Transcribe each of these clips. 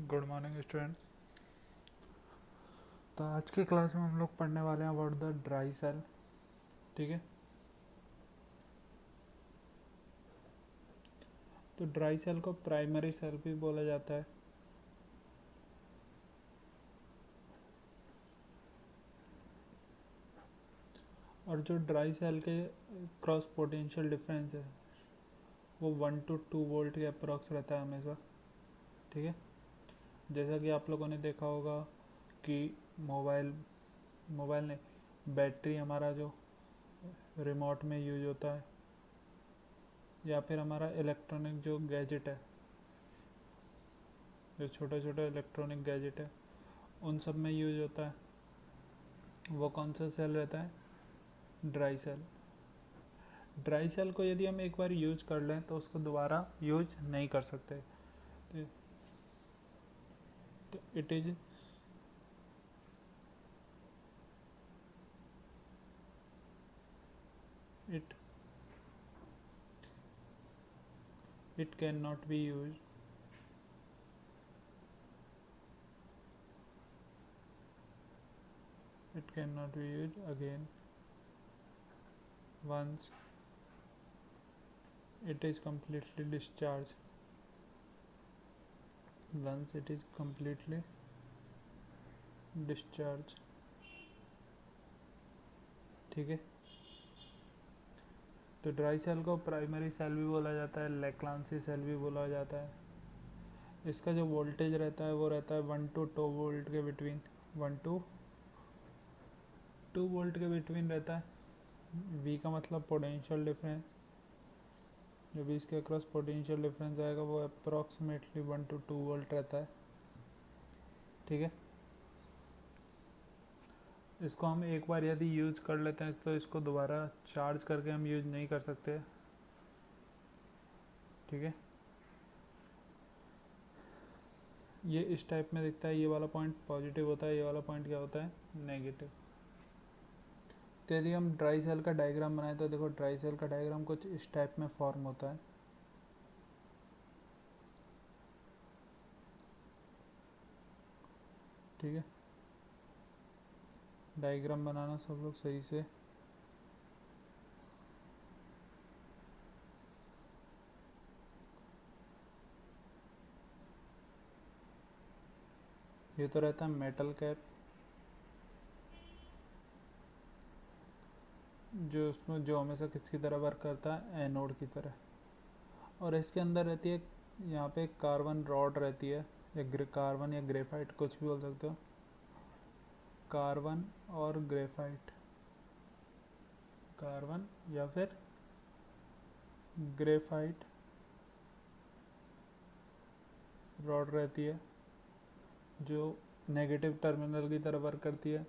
Good morning student. तो आज की क्लास में हम लोग पढ़ने वाले हैं अबाउट द ड्राई सेल। ठीक है, तो ड्राई सेल को प्राइमरी सेल भी बोला जाता है। और जो ड्राई सेल के क्रॉस पोटेंशियल डिफरेंस है वो 1 to 2 वोल्ट के अप्रॉक्स रहता है हमेशा। ठीक है, जैसा कि आप लोगों ने देखा होगा कि मोबाइल मोबाइल नहीं, बैटरी हमारा जो रिमोट में यूज होता है या फिर हमारा इलेक्ट्रॉनिक जो गैजेट है, जो छोटा छोटा इलेक्ट्रॉनिक गैजेट है उन सब में यूज होता है। वो कौन सा सेल रहता है? Dry cell. ड्राई सेल को यदि हम एक बार यूज कर लें तो उसको दोबारा यूज नहीं कर सकते। तो it is it it can not be use it cannot be used again once it is completely discharged. Once it is completely discharged। ठीक है, तो ड्राई सेल को प्राइमरी सेल भी बोला जाता है, लेक्लांसी सेल भी बोला जाता है। इसका जो वोल्टेज रहता है वो रहता है 1 to 2 वोल्ट के बिटवीन, 1 to 2 वोल्ट के बिटवीन रहता है। V का मतलब पोटेंशियल डिफरेंस, जो भी इसके अक्रॉस पोटेंशियल डिफरेंस आएगा वो अप्रॉक्सीमेटली 1 to 2 वोल्ट रहता है। ठीक है, इसको हम एक बार यदि यूज कर लेते हैं तो इसको दोबारा चार्ज करके हम यूज नहीं कर सकते। ठीक है, ये इस टाइप में दिखता है। ये वाला पॉइंट पॉजिटिव होता है, ये वाला पॉइंट क्या होता है? नेगेटिव। तो यदि हम ड्राई सेल का डायग्राम बनाएं तो देखो, ड्राई सेल का डायग्राम कुछ इस टाइप में फॉर्म होता है। ठीक है, डायग्राम बनाना सब लोग सही से। ये तो रहता है मेटल कैप, जो उसमें जो हमेशा किसकी तरह वर्क करता है? एनोड की तरह। और इसके अंदर रहती है यहाँ पे कार्बन रॉड रहती है, या कार्बन या ग्रेफाइट, कुछ भी बोल सकते हो। कार्बन और ग्रेफाइट, कार्बन या फिर ग्रेफाइट रॉड रहती है जो नेगेटिव टर्मिनल की तरह वर्क करती है।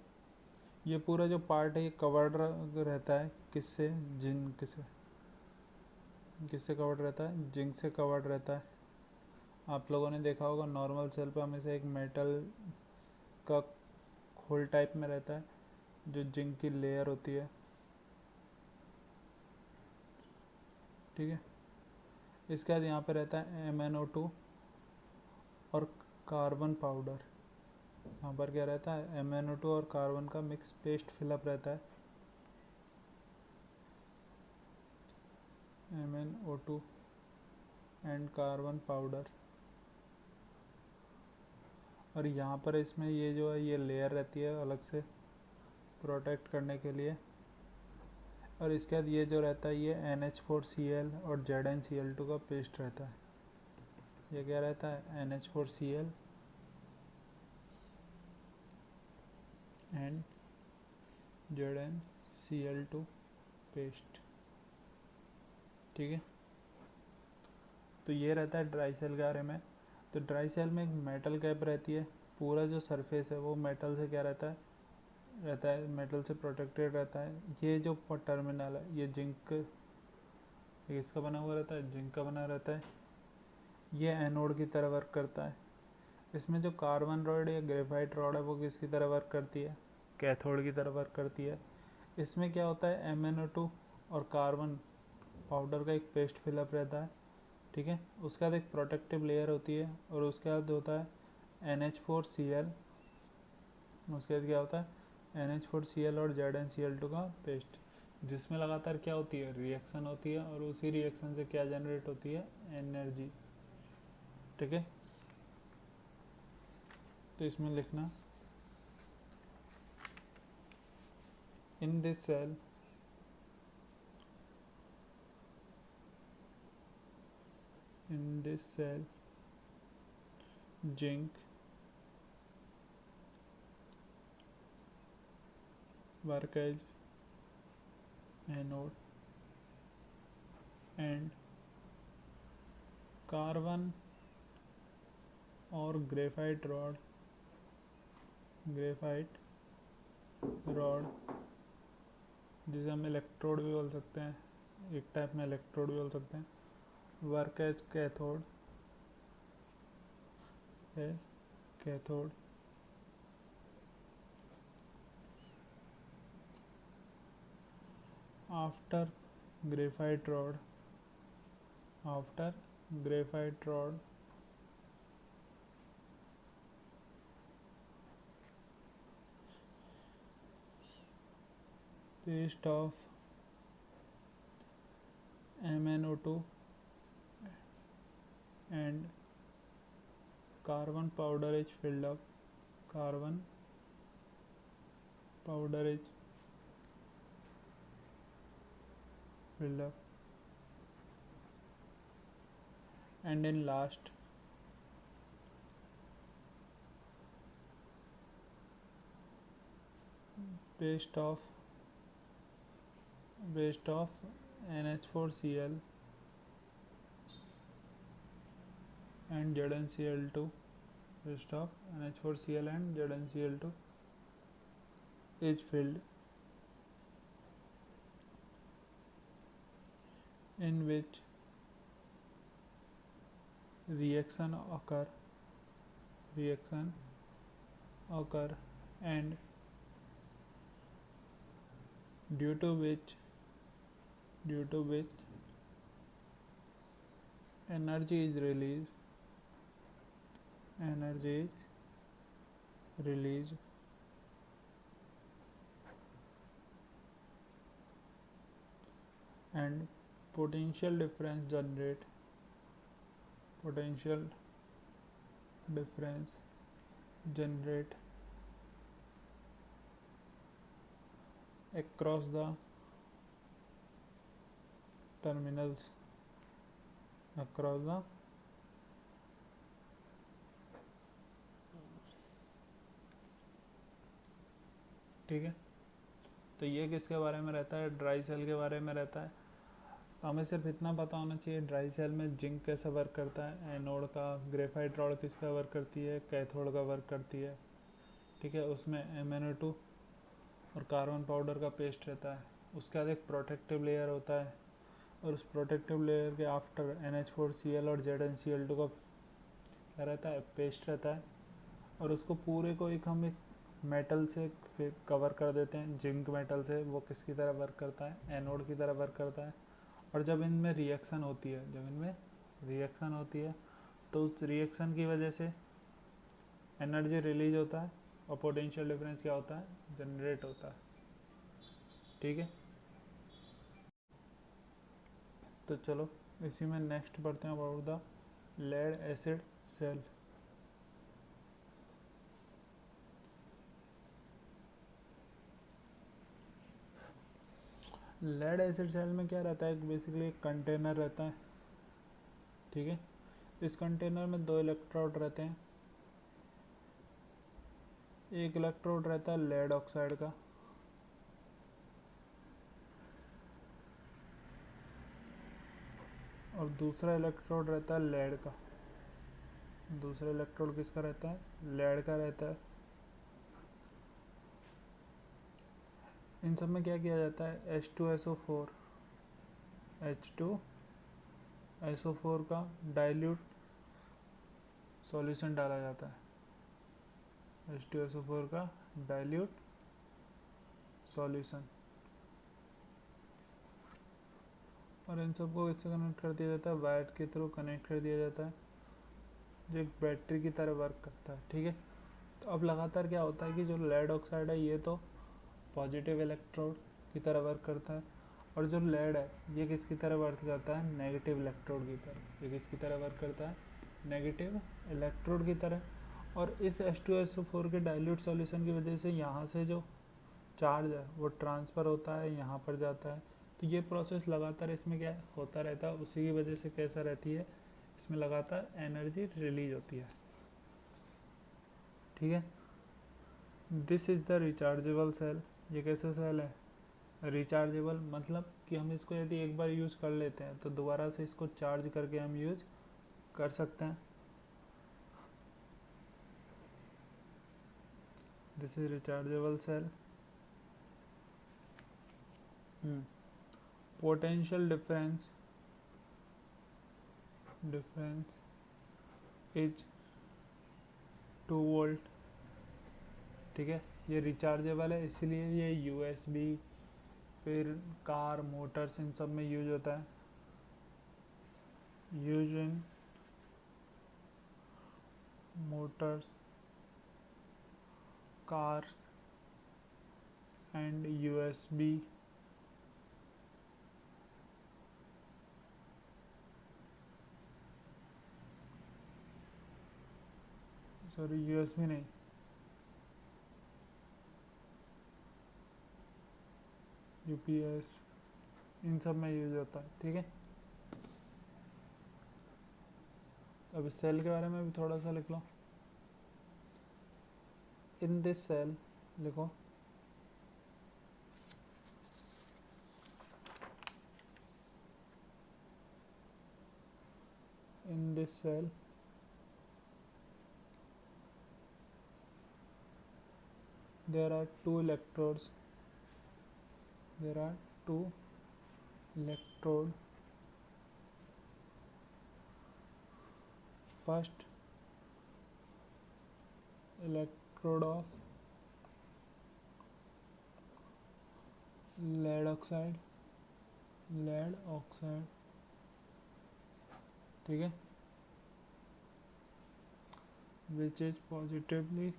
ये पूरा जो पार्ट है ये कवर्ड रहता है किससे? जिंक से। किससे कवर्ड रहता है? जिंक से कवर्ड रहता है। आप लोगों ने देखा होगा नॉर्मल सेल पे हमेशा एक मेटल का खोल टाइप में रहता है जो जिंक की लेयर होती है। ठीक है, इसके बाद यहाँ पे रहता है MnO2 और कार्बन पाउडर। यहाँ पर क्या रहता है? MnO2 और कार्बन का मिक्स पेस्ट फिलअप रहता है। MnO2 and carbon powder. और यहाँ पर इसमें ये जो है ये लेयर रहती है अलग से प्रोटेक्ट करने के लिए। और इसके बाद ये जो रहता है ये NH4Cl और ZnCl2 का पेस्ट रहता है। ये क्या रहता है? NH4Cl and ZnCl2 paste. ठीक है, तो ये रहता है ड्राई सेल के बारे में। तो ड्राई सेल में एक मेटल कैप रहती है, पूरा जो सरफेस है वो मेटल से क्या रहता है मेटल से प्रोटेक्टेड रहता है। ये जो टर्मिनल है ये जिंक, इसका बना हुआ रहता है, जिंक का बना रहता है। ये एनोड की तरह वर्क करता है। इसमें जो कार्बन रॉड या ग्रेफाइट रॉड है वो किसकी तरह वर्क करती है? कैथोड की तरह वर्क करती है। इसमें क्या होता है? MnO2 और कार्बन पाउडर का एक पेस्ट फिलअप रहता है। ठीक है, उसके बाद एक प्रोटेक्टिव लेयर होती है और उसके बाद होता है NH4Cl, उसके बाद क्या होता है NH4Cl और ZnCl2 का पेस्ट, जिसमें लगातार क्या होती है, रिएक्शन होती है, और उसी रिएक्शन से क्या जनरेट होती है, एनर्जी। ठीक है, तो इसमें लिखना in this cell zinc work as anode and carbon और ग्रेफाइट रॉड जिसे हम इलेक्ट्रोड भी बोल सकते हैं, एक टाइप में इलेक्ट्रोड भी बोल सकते हैं, work as cathode after graphite rod paste of MnO2 and carbon powder is filled up. And in last paste of NH4Cl and ZnCl2, paste of NH4Cl and ZnCl2 is filled, in which reaction occur and due to which energy is released and potential difference generate across the terminals ठीक है, तो ये किसके बारे में रहता है, dry cell के बारे में रहता है। तो हमें सिर्फ इतना पता होना चाहिए ड्राई सेल में जिंक कैसे वर्क करता है, एनोड का, ग्रेफाइट रॉड किसका वर्क करती है, कैथोड का वर्क करती है। ठीक है, उसमें MnO2 और कार्बन पाउडर का पेस्ट रहता है, उसके बाद एक प्रोटेक्टिव लेयर होता है, और उस प्रोटेक्टिव लेयर के आफ्टर NH4Cl और ZnCl2 का क्या रहता है, पेस्ट रहता है, और उसको पूरे को हम एक मेटल से फिर कवर कर देते हैं, जिंक मेटल से। वो किसकी तरह वर्क करता है, एनोड की तरह वर्क करता है। और जब इनमें रिएक्शन होती है तो उस रिएक्शन की वजह से एनर्जी रिलीज होता है और पोटेंशियल डिफरेंस क्या होता है, जनरेट होता है। ठीक है, तो चलो इसी में नेक्स्ट पढ़ते हैं about the lead acid cell. Lead acid cell में क्या रहता है, बेसिकली एक कंटेनर रहता है। ठीक है, इस कंटेनर में 2 इलेक्ट्रोड रहते हैं। एक इलेक्ट्रोड रहता है लेड ऑक्साइड का, और दूसरा इलेक्ट्रोड रहता है लेड का। दूसरा इलेक्ट्रोड किसका रहता है, लेड का रहता है। इन सब में क्या किया जाता है, H2SO4 का डाइल्यूट सॉल्यूशन डाला जाता है। H2SO4 का डाइल्यूट सॉल्यूशन, और इन सबको इससे कनेक्ट कर दिया जाता है, वायर के थ्रू कनेक्ट कर दिया जाता है। जो एक बैटरी की तरह वर्क करता है, ठीक है। तो अब लगातार क्या होता है कि जो लेड ऑक्साइड है ये तो पॉजिटिव इलेक्ट्रोड की तरह वर्क करता है, और जो लेड है ये किसकी तरह वर्क करता है, नेगेटिव इलेक्ट्रोड की तरह। ये किसकी तरह वर्क करता है, नेगेटिव इलेक्ट्रोड की तरह। और इस H2SO4 के डाइल्यूट सॉल्यूशन की वजह से यहाँ से जो चार्ज है वो ट्रांसफ़र होता है, यहाँ पर जाता है। तो ये प्रोसेस लगातार इसमें क्या होता रहता है, उसी की वजह से कैसा रहती है, इसमें लगातार एनर्जी रिलीज होती है, ठीक है। This is the rechargeable cell. ये कैसा सेल है, रिचार्जेबल, मतलब कि हम इसको यदि एक बार यूज़ कर लेते हैं तो दोबारा से इसको चार्ज करके हम यूज़ कर सकते हैं। This is rechargeable cell. Potential difference is 2 volt, ठीक है। ये रिचार्जेबल है, इसीलिए ये USB फिर कार मोटर्स इन सब में यूज होता है। Use in Motors, cars and USB sorry USB नहीं, UPS इन सब में यूज होता है, ठीक है। अब इस सेल के बारे में भी थोड़ा सा लिख लो। इन दिस सेल लिखो, in this cell there are two electrodes, first electrode of lead oxide, ठीक है, which is positively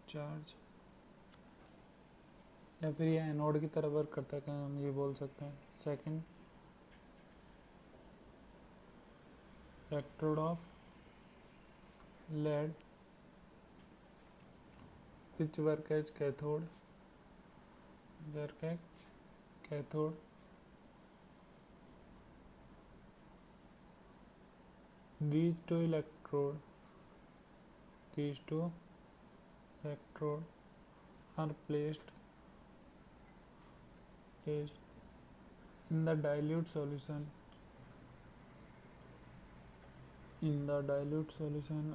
charged, या फिर ये एनोड की तरह वर्क करता है, क्या हम ये बोल सकते हैं। Second electrode of lead which work as cathode, these two electrode are placed in the dilute solution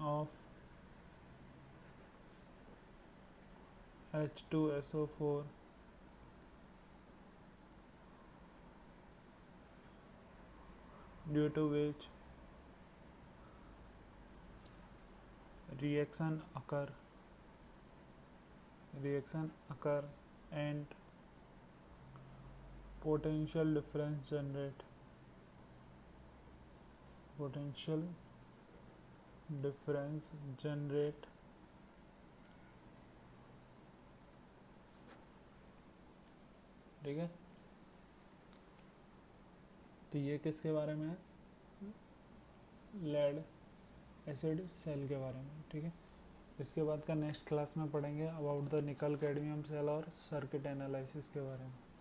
of H2SO4 due to which reaction occur and potential difference generate, ठीक है। तो ये किसके बारे में है, लेड एसिड सेल के बारे में, ठीक है। इसके बाद का नेक्स्ट क्लास में पढ़ेंगे about the nickel cadmium cell और सर्किट एनालिसिस के बारे में।